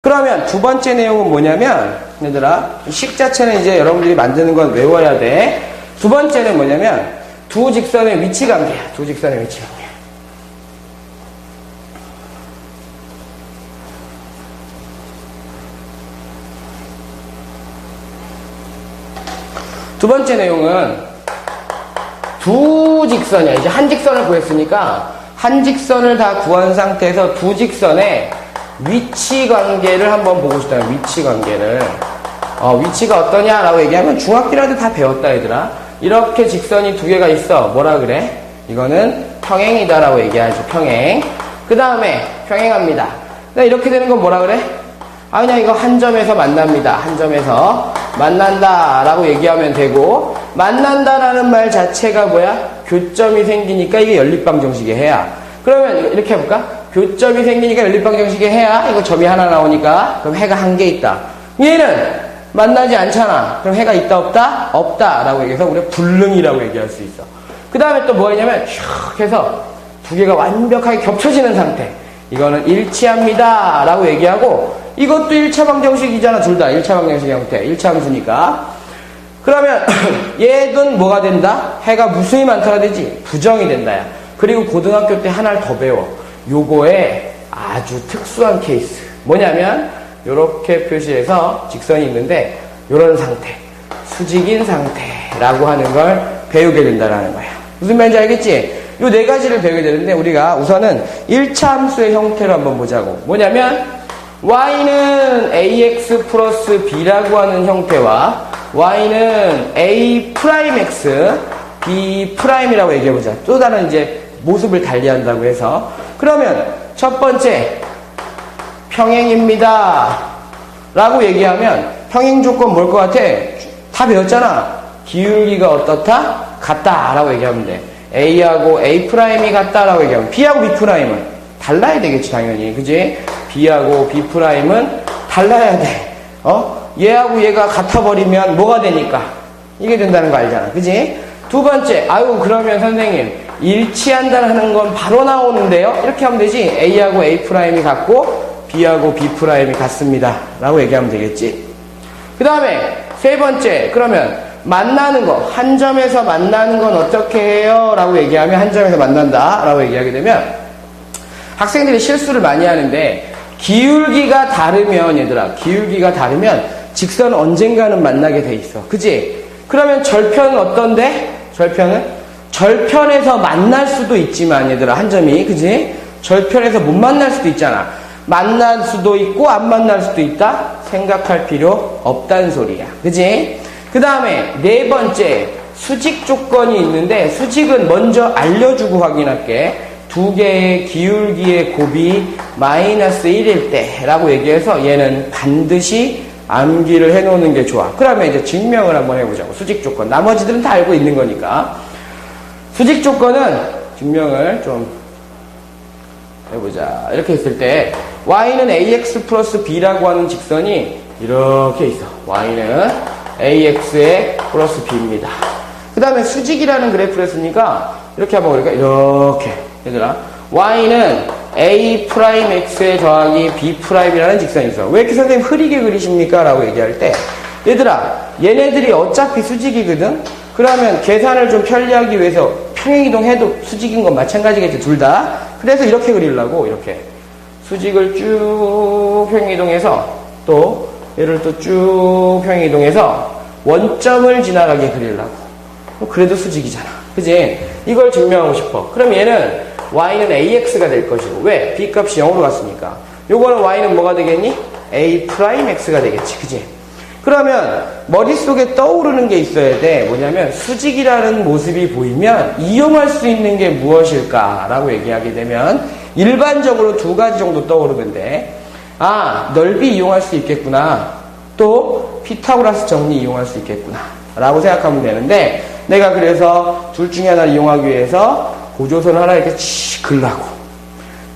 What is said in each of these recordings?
그러면 두 번째 내용은 뭐냐면, 얘들아, 식 자체는 이제 여러분들이 만드는 건 외워야 돼. 두 번째는 뭐냐면, 두 직선의 위치 관계야. 두 직선의 위치 관계. 두 번째 내용은 두 직선이야. 이제 한 직선을 구했으니까 한 직선을 다 구한 상태에서 두 직선의 위치 관계를 한번 보고 싶다. 위치 관계를. 위치가 어떠냐라고 얘기하면 중학교라도 다 배웠다, 얘들아. 이렇게 직선이 두 개가 있어. 뭐라 그래? 이거는 평행이다라고 얘기하죠. 평행. 그 다음에 평행합니다. 이렇게 되는 건 뭐라 그래? 그냥 이거 한 점에서 만납니다. 한 점에서 만난다라고 얘기하면 되고, 만난다라는 말 자체가 뭐야? 교점이 생기니까 이게 연립방정식의 해야. 그러면 이렇게 해볼까? 교점이 생기니까 연립방정식의 해야. 이거 점이 하나 나오니까 그럼 해가 한 개 있다. 얘는 만나지 않잖아. 그럼 해가 있다 없다? 없다라고 얘기해서 우리가 불능이라고 얘기할 수 있어. 그 다음에 또 뭐냐면 슉 해서 두 개가 완벽하게 겹쳐지는 상태. 이거는 일치합니다 라고 얘기하고, 이것도 1차 방정식이잖아. 둘 다 1차 방정식의 형태. 1차 함수니까. 그러면 얘는 뭐가 된다? 해가 무수히 많다가 되지? 부정이 된다. 야. 그리고 고등학교 때 하나를 더 배워. 요거에 아주 특수한 케이스. 뭐냐면 요렇게 표시해서 직선이 있는데 요런 상태. 수직인 상태라고 하는 걸 배우게 된다라는 거야. 무슨 말인지 알겠지? 요 네 가지를 배우게 되는데 우리가 우선은 1차 함수의 형태로 한번 보자고. 뭐냐면 y는 ax 플러스 b라고 하는 형태와 y는 a 프라임 x, b 프라임이라고 얘기해보자. 또 다른 이제 모습을 달리한다고 해서. 그러면 첫 번째 평행입니다 라고 얘기하면 평행 조건 뭘 것 같아? 다 배웠잖아. 기울기가 어떻다? 같다 라고 얘기하면 돼. a하고 a 프라임이 같다라고 얘기하면 b하고 b 프라임은 달라야 되겠지, 당연히. 그지? b하고 b 프라임은 달라야 돼. 얘하고 얘가 같아버리면 뭐가 되니까? 이게 된다는 거 알잖아. 그지? 두 번째, 그러면 선생님, 일치한다는 건 바로 나오는데요? 이렇게 하면 되지. a하고 a 프라임이 같고, b하고 b 프라임이 같습니다. 라고 얘기하면 되겠지. 그 다음에, 세 번째, 그러면, 만나는 거, 한 점에서 만나는 건 어떻게 해요? 라고 얘기하면, 한 점에서 만난다. 라고 얘기하게 되면, 학생들이 실수를 많이 하는데, 기울기가 다르면, 얘들아, 기울기가 다르면, 직선은 언젠가는 만나게 돼 있어. 그지? 그러면 절편은 어떤데? 절편에서 만날 수도 있지만, 얘들아, 한 점이. 그지? 절편에서 못 만날 수도 있잖아. 만날 수도 있고, 안 만날 수도 있다? 생각할 필요 없다는 소리야. 그지? 그 다음에, 네 번째, 수직 조건이 있는데, 수직은 먼저 알려주고 확인할게. 두 개의 기울기의 곱이 마이너스 1일 때 라고 얘기해서 얘는 반드시 암기를 해놓는 게 좋아. 그러면 이제 증명을 한번 해보자고. 수직 조건. 나머지들은 다 알고 있는 거니까. 수직 조건은 증명을 좀 해보자. 이렇게 했을 때 y는 ax 플러스 b라고 하는 직선이 이렇게 있어. y는 ax의 플러스 b입니다. 그 다음에 수직이라는 그래프를 했으니까 이렇게 한번 우리가 이렇게 얘들아, y는 a 프라임 x에 더하기 b 프라임이라는 직선이 있어. 왜 이렇게 선생님 흐리게 그리십니까? 라고 얘기할 때, 얘들아, 얘네들이 어차피 수직이거든? 그러면 계산을 좀 편리하기 위해서 평행이동해도 수직인 건 마찬가지겠지, 둘 다. 그래서 이렇게 그리려고, 이렇게. 수직을 쭉 평행이동해서, 또, 얘를 또 쭉 평행이동해서 원점을 지나가게 그리려고. 그래도 수직이잖아. 그지? 이걸 증명하고 싶어. 그럼 얘는 y는 ax가 될 것이고, 왜? b 값이 0으로 갔으니까. 요거는 y는 뭐가 되겠니? a 프라임 x가 되겠지. 그지? 그러면 머릿속에 떠오르는 게 있어야 돼. 뭐냐면 수직이라는 모습이 보이면 이용할 수 있는 게 무엇일까라고 얘기하게 되면 일반적으로 두 가지 정도 떠오르는데, 넓이 이용할 수 있겠구나. 또 피타고라스 정리 이용할 수 있겠구나 라고 생각하면 되는데, 내가 그래서 둘 중에 하나를 이용하기 위해서 고조선 하나 이렇게 그으려고,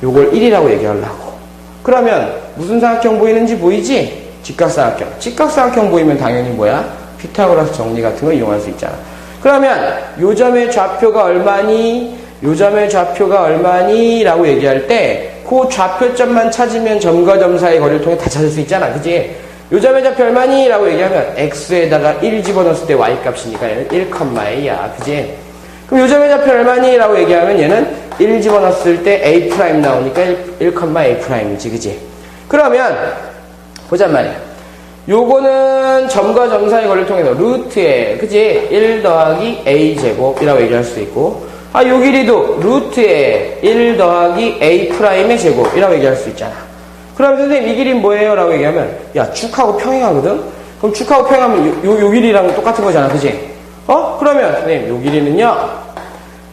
요걸 1이라고 얘기하려고. 그러면 무슨 사각형 보이는지 보이지? 직각사각형. 직각사각형 보이면 당연히 뭐야? 피타고라스 정리 같은 거 이용할 수 있잖아. 그러면 요 점의 좌표가 얼마니? 요 점의 좌표가 얼마니? 라고 얘기할 때 그 좌표점만 찾으면 점과 점 사이 거리를 통해 다 찾을 수 있잖아. 그지? 요 점의 좌표 얼마니? 라고 얘기하면 x에다가 1 집어넣었을 때 y 값이니까 얘는 1,a야. 그지? 그럼 요 점의 좌표 얼마니? 라고 얘기하면 얘는 1 집어넣었을 때 a' 나오니까 1,a'이지. 그지? 그러면 보잔 말이야. 요거는 점과 점 사이 거리를 통해서 루트에, 그지? 1 더하기 a 제곱이라고 얘기할 수 있고, 요 길이도 루트에 1 더하기 a'의 제곱이라고 얘기할 수 있잖아. 그럼 선생님 이 길이는 뭐예요? 라고 얘기하면, 야, 축하고 평행하거든? 그럼 축하고 평행하면 요 길이랑 똑같은 거잖아. 그지? 그러면 선생님 요 길이는요,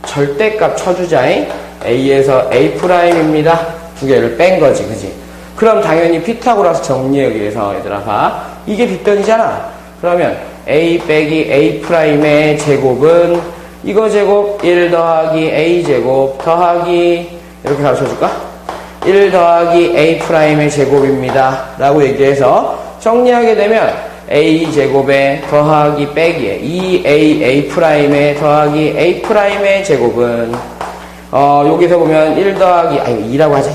절대값 쳐주자잉. a에서 a'입니다. 두 개를 뺀 거지. 그지? 그럼 당연히 피타고라스 정리하기 위해서 얘들아 봐. 이게 빗변이잖아. 그러면 a 빼기 a'의 제곱은 이거 제곱 1 더하기 a 제곱 더하기 이렇게 가르쳐줄까? 1 더하기 a'의 제곱입니다. 라고 얘기해서 정리하게 되면 a 제곱에 더하기 빼기에 2a'의 더하기 a'의 제곱은 여기서 보면 1 더하기 2라고 하자.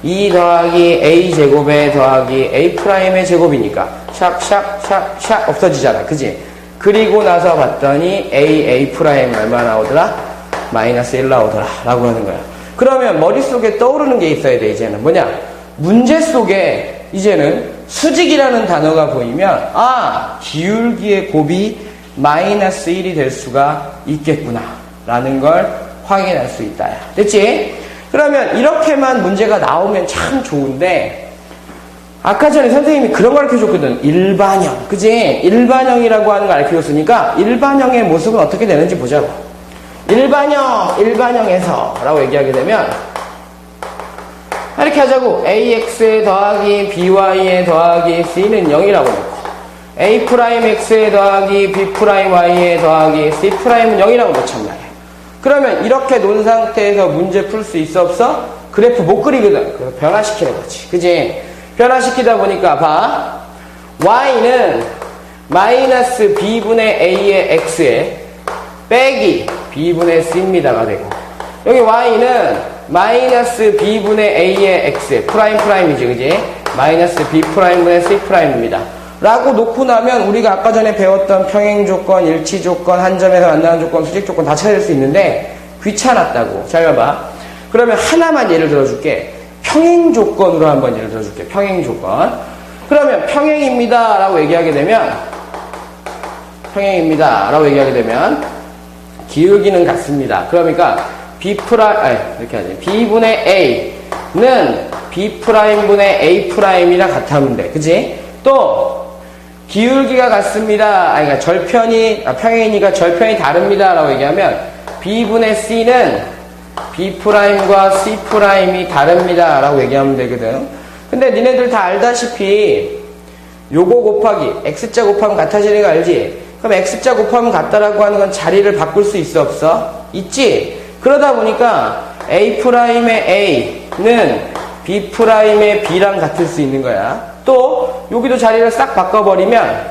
2 더하기 a 제곱에 더하기 a'의 제곱이니까 샥샥샥샥 없어지잖아. 그지? 그리고 나서 봤더니 a 얼마 나오더라? 마이너스 1 나오더라. 라고 하는 거야. 그러면 머릿속에 떠오르는 게 있어야 돼. 이제는 뭐냐? 문제 속에 이제는 수직이라는 단어가 보이면 기울기의 곱이 마이너스 1이 될 수가 있겠구나 라는 걸 확인할 수 있다. 됐지? 그러면 이렇게만 문제가 나오면 참 좋은데, 아까 전에 선생님이 그런 거 가르쳐줬거든. 일반형. 그지? 일반형이라고 하는 거 가르쳐줬으니까 일반형의 모습은 어떻게 되는지 보자고. 일반형에서 라고 얘기하게 되면 이렇게 하자고. ax에 더하기 by에 더하기 c는 0이라고 놓고, a'x에 더하기 b'y에 더하기 c'는 0이라고 놓단 말이야. 그러면 이렇게 놓은 상태에서 문제 풀 수 있어 없어? 그래프 못 그리거든. 그래서 변화시키는 거지. 그지? 변화시키다 보니까 봐. y는 마이너스 b분의 a의 x에 빼기 b분의 c입니다가 되고, 여기 y는 마이너스 b분의 a의 x에 프라임이지. 그지? 마이너스 b'분의 c'입니다. 라고 놓고 나면 우리가 아까 전에 배웠던 평행조건, 일치조건, 한 점에서 만나는 조건, 수직조건 다 찾을 수 있는데 귀찮았다고. 잘 봐봐. 그러면 하나만 예를 들어줄게. 평행조건으로 한번 예를 들어줄게. 평행조건. 그러면 평행입니다 라고 얘기하게 되면 기울기는 같습니다. 그러니까 이렇게 하지. b분의 a는 b'분의 a'이랑 같으면 돼. 그지? 또 기울기가 같습니다. 그러니까 평행이니까 절편이 다릅니다. 라고 얘기하면 b분의 c는 b'과 c'이 다릅니다. 라고 얘기하면 되거든. 근데 니네들 다 알다시피 요거 곱하기 x자 곱하면 같아지는 거 알지? 그럼 x자 곱하면 같다라고 하는 건 자리를 바꿀 수 있어 없어? 있지? 그러다 보니까 a'의 a는 b'의 b랑 같을 수 있는 거야. 또 여기도 자리를 싹 바꿔버리면,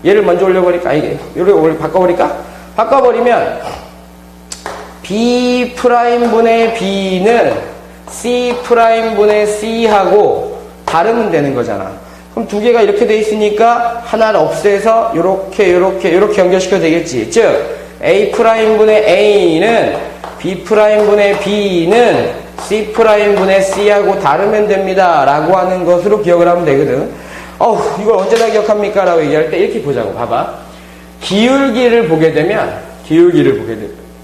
얘를 먼저 올려버릴까? 얘를 바꿔버리면 b'분의 b는 c'분의 c하고 다르면 되는 거잖아. 그럼 두 개가 이렇게 돼 있으니까 하나를 없애서 요렇게 연결시켜도 되겠지. 즉 a'분의 a는 b'분의 b는 c'분의 c하고 다르면 됩니다. 라고 하는 것으로 기억을 하면 되거든. 이걸 언제 다 기억합니까? 라고 얘기할 때 이렇게 보자고. 봐봐. 기울기를 보게 되면,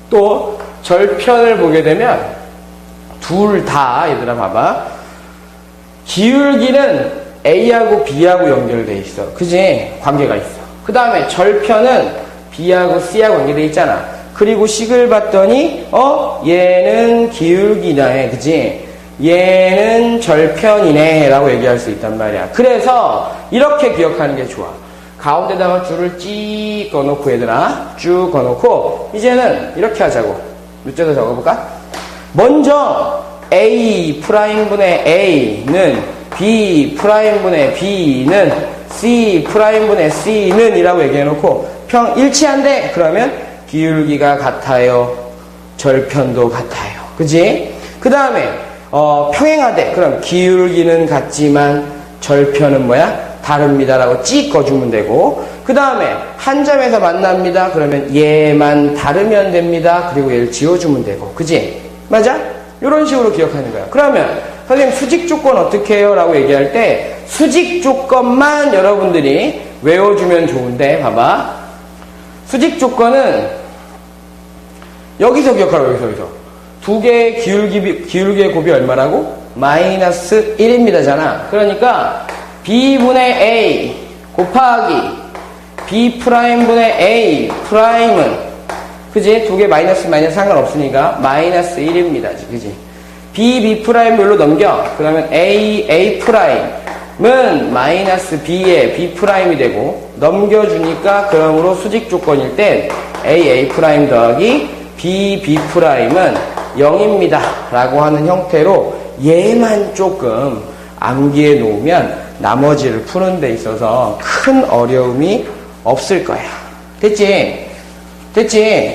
또 절편을 보게 되면, 둘 다, 얘들아 봐봐. 기울기는 A하고 B하고 연결돼 있어. 그지? 관계가 있어. 그 다음에 절편은 B하고 C하고 연결돼 있잖아. 그리고 식을 봤더니 얘는 기울기네. 그지? 얘는 절편이네 라고 얘기할 수 있단 말이야. 그래서 이렇게 기억하는 게 좋아. 가운데다가 줄을 쭉 꺼놓고, 얘들아 쭉 꺼놓고, 이제는 이렇게 하자고. 밑줄에서 적어볼까? 먼저 A'분의 A는 B'분의 B는 C'분의 C는 이라고 얘기해놓고, 일치한데? 그러면 기울기가 같아요. 절편도 같아요. 그지? 그 다음에 평행하되, 그럼 기울기는 같지만 절편은 뭐야? 다릅니다라고 찍어주면 되고, 그 다음에 한 점에서 만납니다. 그러면 얘만 다르면 됩니다. 그리고 얘를 지워주면 되고, 그지? 맞아? 이런 식으로 기억하는 거야. 그러면 선생님 수직 조건 어떻게 해요? 라고 얘기할 때 수직 조건만 여러분들이 외워주면 좋은데, 봐봐. 수직 조건은 여기서 기억하라고, 여기서. 두 개의 기울기의 곱이 얼마라고? 마이너스 1입니다잖아. 그러니까 B분의 A 곱하기 B'분의 A 프라임은, 그지? 두 개 마이너스 상관없으니까 마이너스 1입니다. 그지? B'로 넘겨. 그러면 A 프라임은 마이너스 B의 B'이 되고, 넘겨주니까 그러므로 수직 조건일 땐 A 프라임 더하기 B'은 0입니다. 라고 하는 형태로 얘만 조금 암기해 놓으면 나머지를 푸는 데 있어서 큰 어려움이 없을 거야. 됐지?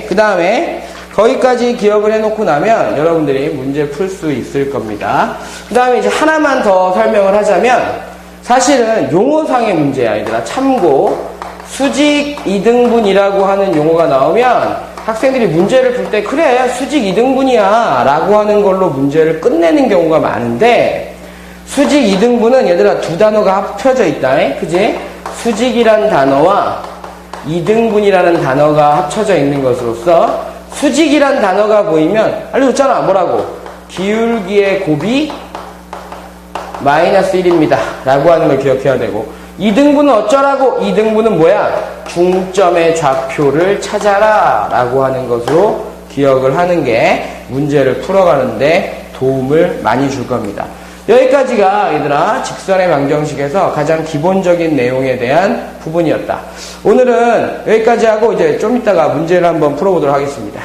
그 다음에 거기까지 기억을 해놓고 나면 여러분들이 문제 풀 수 있을 겁니다. 그 다음에 이제 하나만 더 설명을 하자면, 사실은 용어상의 문제야, 얘들아. 참고 수직 이등분이라고 하는 용어가 나오면 학생들이 문제를 풀 때 그래 수직 이등분이야 라고 하는 걸로 문제를 끝내는 경우가 많은데, 수직 이등분은 얘들아 두 단어가 합쳐져 있다. 그지? 수직이란 단어와 이등분이라는 단어가 합쳐져 있는 것으로서, 수직이란 단어가 보이면 알려줬잖아. 뭐라고? 기울기의 곱이 마이너스 1입니다 라고 하는 걸 기억해야 되고, 이등분은 어쩌라고? 이등분은 뭐야? 중점의 좌표를 찾아라 라고 하는 것으로 기억을 하는 게 문제를 풀어가는데 도움을 많이 줄 겁니다. 여기까지가 얘들아 직선의 방정식에서 가장 기본적인 내용에 대한 부분이었다. 오늘은 여기까지 하고 이제 좀 이따가 문제를 한번 풀어보도록 하겠습니다.